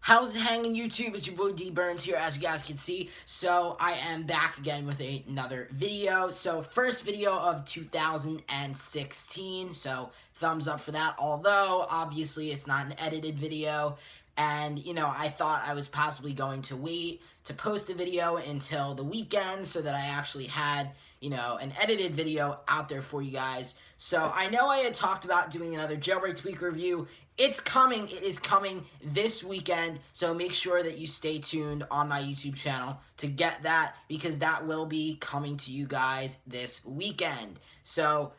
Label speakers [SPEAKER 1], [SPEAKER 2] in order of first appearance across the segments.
[SPEAKER 1] How's it hanging, YouTube? It's your boy D Burns here, as you guys can see. So I am back again with another video. So first video of 2016. So thumbs up for that. Although obviously it's not an edited video, and I thought I was possibly going to wait to post a video until the weekend so that I actually had an edited video out there for you guys. So I know I had talked about doing another Jailbreak Tweak review. It's coming. It is coming this weekend, so make sure that you stay tuned on my YouTube channel to get that, because that will be coming to you guys this weekend. So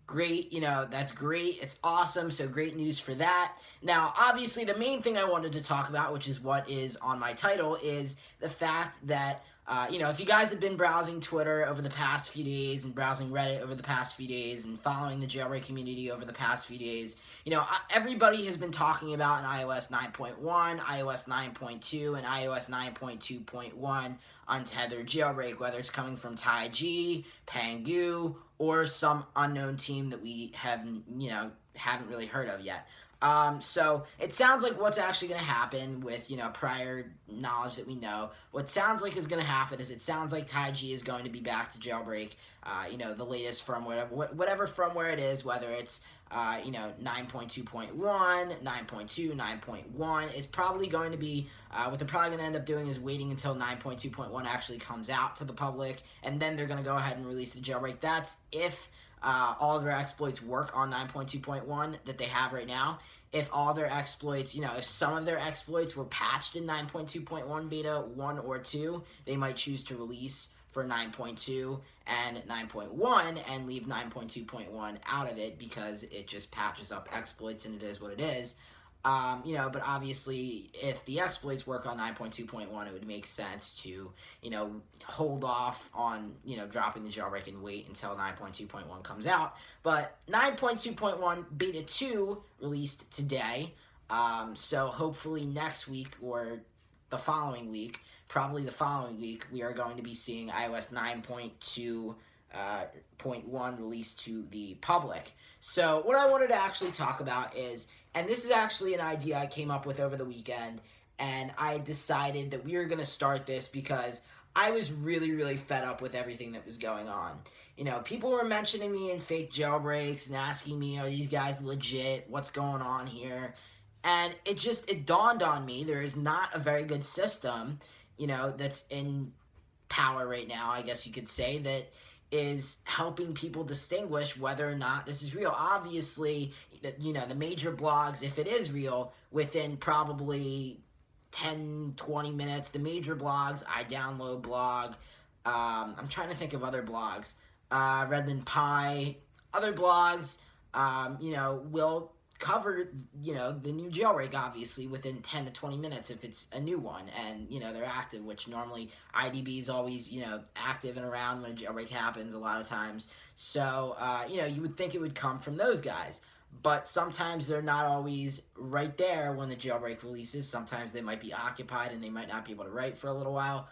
[SPEAKER 1] great, that's great. It's awesome, so great news for that. Now, obviously, the main thing I wanted to talk about, which is what is on my title, is the fact that if you guys have been browsing Twitter over the past few days and browsing Reddit over the past few days and following the jailbreak community over the past few days, everybody has been talking about an iOS 9.1, iOS 9.2, and iOS 9.2.1 untethered jailbreak, whether it's coming from Taiji, Pangu, or some unknown team that we haven't really heard of yet. So it sounds like what's actually going to happen with, prior knowledge that we know, what sounds like is going to happen is it sounds like Taiji is going to be back to jailbreak, the latest firmware, whatever firmware it is, whether it's, 9.2.1, 9.2, 9.1, is probably going to be, what they're probably going to end up doing is waiting until 9.2.1 actually comes out to the public, and then they're going to go ahead and release the jailbreak. That's if all of their exploits work on 9.2.1 that they have right now. If all their exploits, if some of their exploits were patched in 9.2.1 beta 1 or 2, they might choose to release for 9.2 and 9.1 and leave 9.2.1 out of it because it just patches up exploits and it is what it is. But obviously, if the exploits work on 9.2.1, it would make sense to, hold off on, dropping the jailbreak and wait until 9.2.1 comes out. But 9.2.1 Beta 2 released today, so hopefully next week or the following week, probably the following week, we are going to be seeing iOS 9.2.1 released to the public. So what I wanted to actually talk about is, and this is actually an idea I came up with over the weekend, and I decided that we were going to start this because I was really, really fed up with everything that was going on. People were mentioning me in fake jailbreaks and asking me, are these guys legit? What's going on here? And it dawned on me there is not a very good system, that's in power right now, I guess you could say, that is helping people distinguish whether or not this is real. Obviously, the major blogs, if it is real, within probably 10, 20 minutes, the major blogs, I download blog, I'm trying to think of other blogs, Redmond Pie, other blogs, will cover, the new jailbreak, obviously, within 10 to 20 minutes if it's a new one, and, they're active, which normally IDB is always, active and around when a jailbreak happens a lot of times. So, you would think it would come from those guys. But sometimes they're not always right there when the jailbreak releases. Sometimes they might be occupied and they might not be able to write for a little while.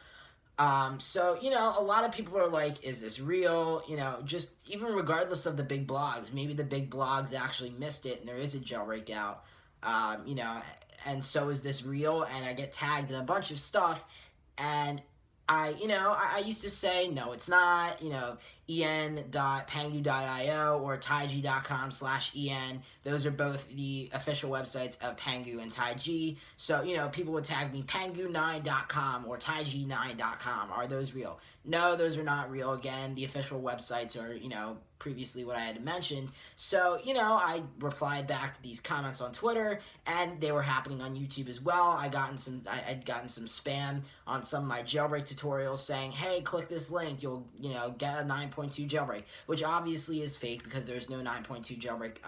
[SPEAKER 1] So, a lot of people are like, is this real? Just even regardless of the big blogs, maybe the big blogs actually missed it and there is a jailbreak out, and so is this real? And I get tagged in a bunch of stuff, and I used to say, no, it's not, en.pangu.io or taiji.com/en. Those are both the official websites of Pangu and Taiji. So, people would tag me pangu9.com or taiji9.com. Are those real? No, those are not real. Again, the official websites are, previously what I had mentioned. So, I replied back to these comments on Twitter, and they were happening on YouTube as well. I'd gotten some spam on some of my jailbreak tutorials saying, hey, click this link, you'll, get a 9.2 jailbreak, which obviously is fake because there's no 9.2 jailbreak,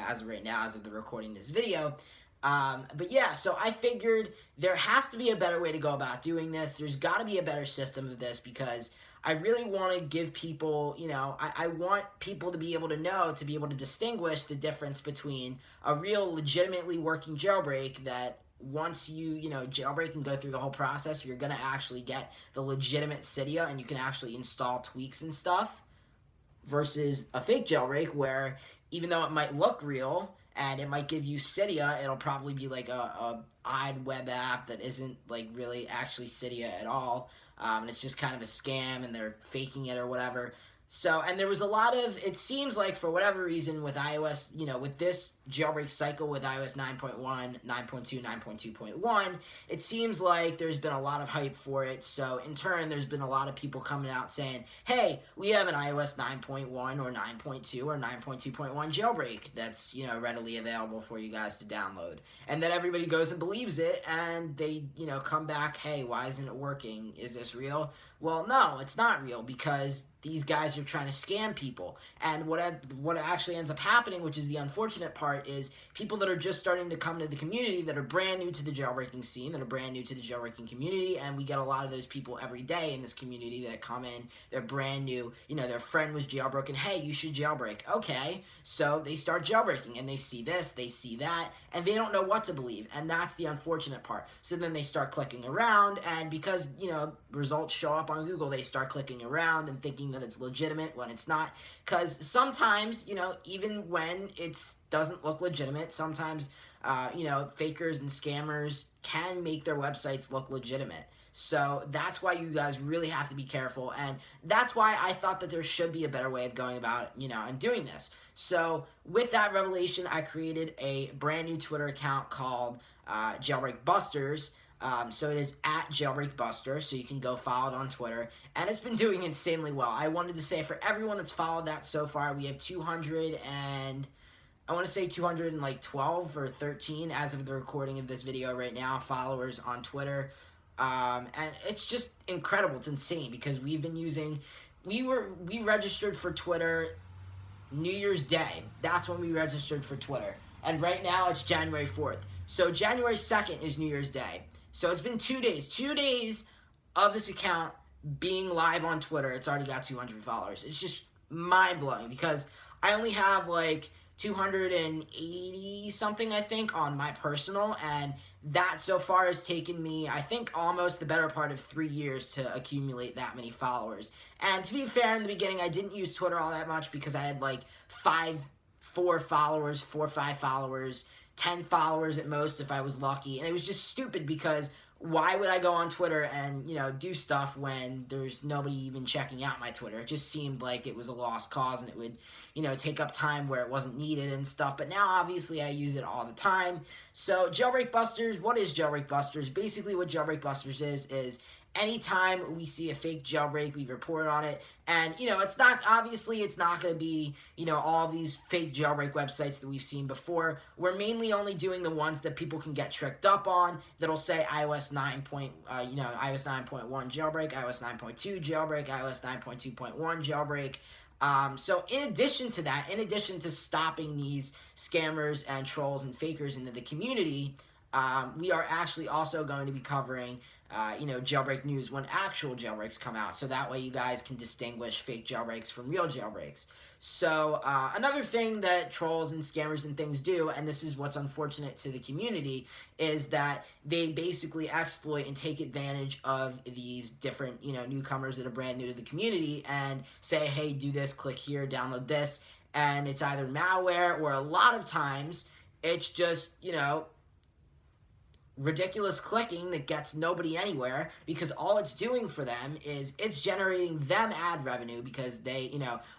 [SPEAKER 1] as of right now, as of the recording this video. But yeah, so I figured there has to be a better way to go about doing this. There's got to be a better system of this, because I really want to give people, I want people to be able to know, to be able to distinguish the difference between a real legitimately working jailbreak that once you, jailbreak and go through the whole process, you're going to actually get the legitimate Cydia and you can actually install tweaks and stuff, versus a fake jailbreak where even though it might look real and it might give you Cydia. It'll probably be like a odd web app that isn't like really actually Cydia at all. And it's just kind of a scam, and they're faking it or whatever. So, and there was a lot of, it seems like for whatever reason with iOS, with this jailbreak cycle with iOS 9.1, 9.2, 9.2.1, it seems like there's been a lot of hype for it. So, in turn, there's been a lot of people coming out saying, hey, we have an iOS 9.1 or 9.2 or 9.2.1 jailbreak that's, readily available for you guys to download. And then everybody goes and believes it, and they, come back, hey, why isn't it working? Is this real? Well, no, it's not real, because these guys are trying to scam people. And what actually ends up happening, which is the unfortunate part, is people that are just starting to come to the community, that are brand new to the jailbreaking scene, that are brand new to the jailbreaking community, and we get a lot of those people every day in this community that come in, they're brand new, their friend was jailbroken, hey, you should jailbreak. Okay, so they start jailbreaking, and they see this, they see that, and they don't know what to believe, and that's the unfortunate part. So then they start clicking around, and because, results show up on Google, they start clicking around and thinking that it's legitimate when it's not, because sometimes, even when it doesn't look legitimate, sometimes, fakers and scammers can make their websites look legitimate. So that's why you guys really have to be careful, and that's why I thought that there should be a better way of going about, and doing this. So with that revelation, I created a brand new Twitter account called Jailbreakbusters. So it is at Jailbreakbusters, so you can go follow it on Twitter, and it's been doing insanely well. I wanted to say, for everyone that's followed that so far, we have 212 or 13 as of the recording of this video right now, followers on Twitter. And it's just incredible. It's insane, because we've been using, we registered for Twitter New Year's Day. That's when we registered for Twitter. And right now it's January 4th. So January 2nd is New Year's Day. So it's been 2 days. 2 days of this account being live on Twitter, it's already got 200 followers. It's just mind-blowing, because I only have like 280 something, I think, on my personal, and that so far has taken me, I think, almost the better part of 3 years to accumulate that many followers. And to be fair, in the beginning, I didn't use Twitter all that much, because I had like 4 or 5 followers, 10 followers at most if I was lucky, and it was just stupid, because why would I go on Twitter and, do stuff when there's nobody even checking out my Twitter? It just seemed like it was a lost cause, and it would, take up time where it wasn't needed and stuff. But now, obviously, I use it all the time. So, Jailbreakbusters, what is Jailbreakbusters? Basically, what Jailbreakbusters is anytime we see a fake jailbreak, we report on it. And, it's not going to be, all these fake jailbreak websites that we've seen before. We're mainly only doing the ones that people can get tricked up on, that'll say iOS 9.1 jailbreak, iOS 9.2 jailbreak, iOS 9.2.1 jailbreak. So in addition to that, in addition to stopping these scammers and trolls and fakers into the community, we are actually also going to be covering jailbreak news when actual jailbreaks come out, so that way you guys can distinguish fake jailbreaks from real jailbreaks. So another thing that trolls and scammers and things do, and this is what's unfortunate to the community, is that they basically exploit and take advantage of these different newcomers that are brand new to the community, and say, hey, do this, click here, download this, and it's either malware, or a lot of times it's just ridiculous clicking that gets nobody anywhere, because all it's doing for them is it's generating them ad revenue, because they,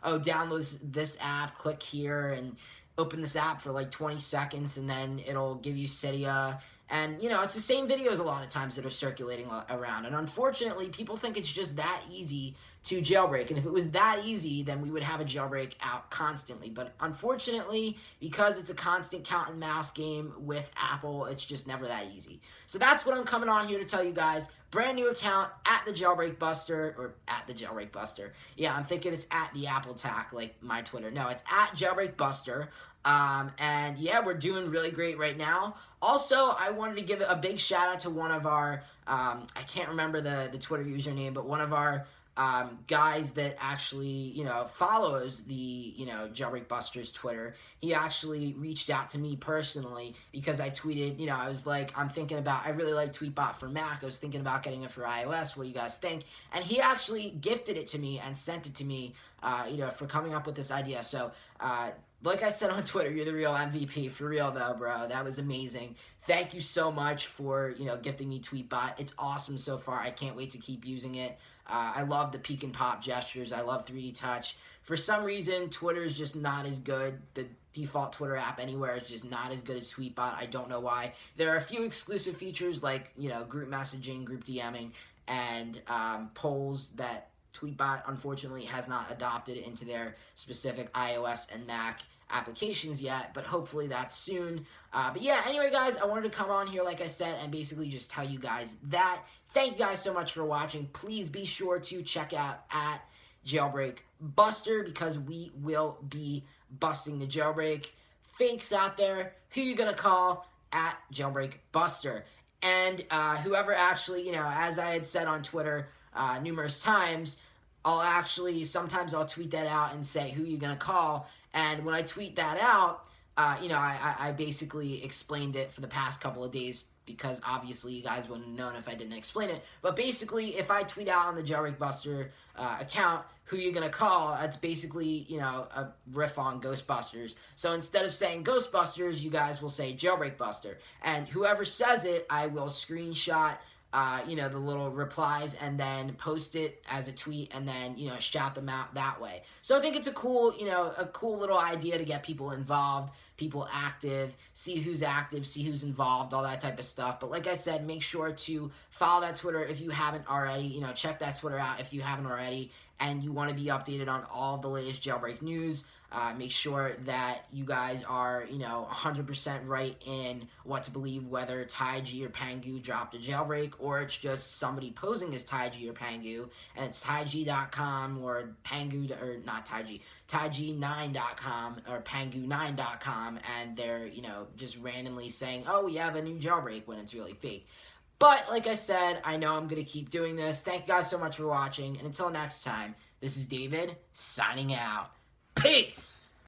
[SPEAKER 1] download this app, click here, and open this app for like 20 seconds, and then it'll give you Cydia. And, it's the same videos a lot of times that are circulating around. And unfortunately, people think it's just that easy to jailbreak. And if it was that easy, then we would have a jailbreak out constantly. But unfortunately, because it's a constant cat and mouse game with Apple, it's just never that easy. So that's what I'm coming on here to tell you guys. Brand new account at the Jailbreakbuster, or at the Jailbreakbuster. Yeah, I'm thinking it's at the Apple Tack, like my Twitter. No, it's at Jailbreakbuster. And yeah, we're doing really great right now. Also, I wanted to give a big shout out to one of our, I can't remember the Twitter username, but one of our guys that actually, follows the, Jailbreakbusters Twitter. He actually reached out to me personally, because I tweeted, I was like, I really like Tweetbot for Mac. I was thinking about getting it for iOS. What do you guys think? And he actually gifted it to me and sent it to me, for coming up with this idea. So, like I said on Twitter, you're the real MVP. For real, though, bro. That was amazing. Thank you so much for, gifting me Tweetbot. It's awesome so far. I can't wait to keep using it. I love the peek and pop gestures. I love 3D touch. For some reason, Twitter is just not as good. The default Twitter app anywhere is just not as good as Tweetbot. I don't know why. There are a few exclusive features like, group messaging, group DMing, and polls that Tweetbot, unfortunately, has not adopted into their specific iOS and Mac applications yet, but hopefully that's soon. But yeah, anyway, guys, I wanted to come on here, like I said, and basically just tell you guys that. Thank you guys so much for watching. Please be sure to check out at Jailbreakbuster, because we will be busting the jailbreak fakes out there. Who you gonna call? At Jailbreakbuster. And whoever actually, as I had said on Twitter numerous times, sometimes I'll tweet that out and say, who you gonna call? And when I tweet that out, I basically explained it for the past couple of days, because obviously you guys wouldn't have known if I didn't explain it. But basically, if I tweet out on the Jailbreakbuster account, who you gonna call, that's basically, a riff on Ghostbusters. So instead of saying Ghostbusters, you guys will say Jailbreakbuster. And whoever says it, I will screenshot the little replies and then post it as a tweet and then, shout them out that way. So I think it's a cool little idea to get people involved, people active, see who's involved, all that type of stuff. But like I said, make sure to follow that Twitter if you haven't already, check that Twitter out if you haven't already, and you want to be updated on all the latest jailbreak news. Make sure that you guys are, 100% right in what to believe, whether Taiji or Pangu dropped a jailbreak, or it's just somebody posing as Taiji or Pangu, and it's Taiji.com or Pangu, or not Taiji, Taiji9.com or Pangu9.com, and they're, just randomly saying, oh, we have a new jailbreak, when it's really fake. But, like I said, I know I'm going to keep doing this. Thank you guys so much for watching, and until next time, this is David, signing out. Peace!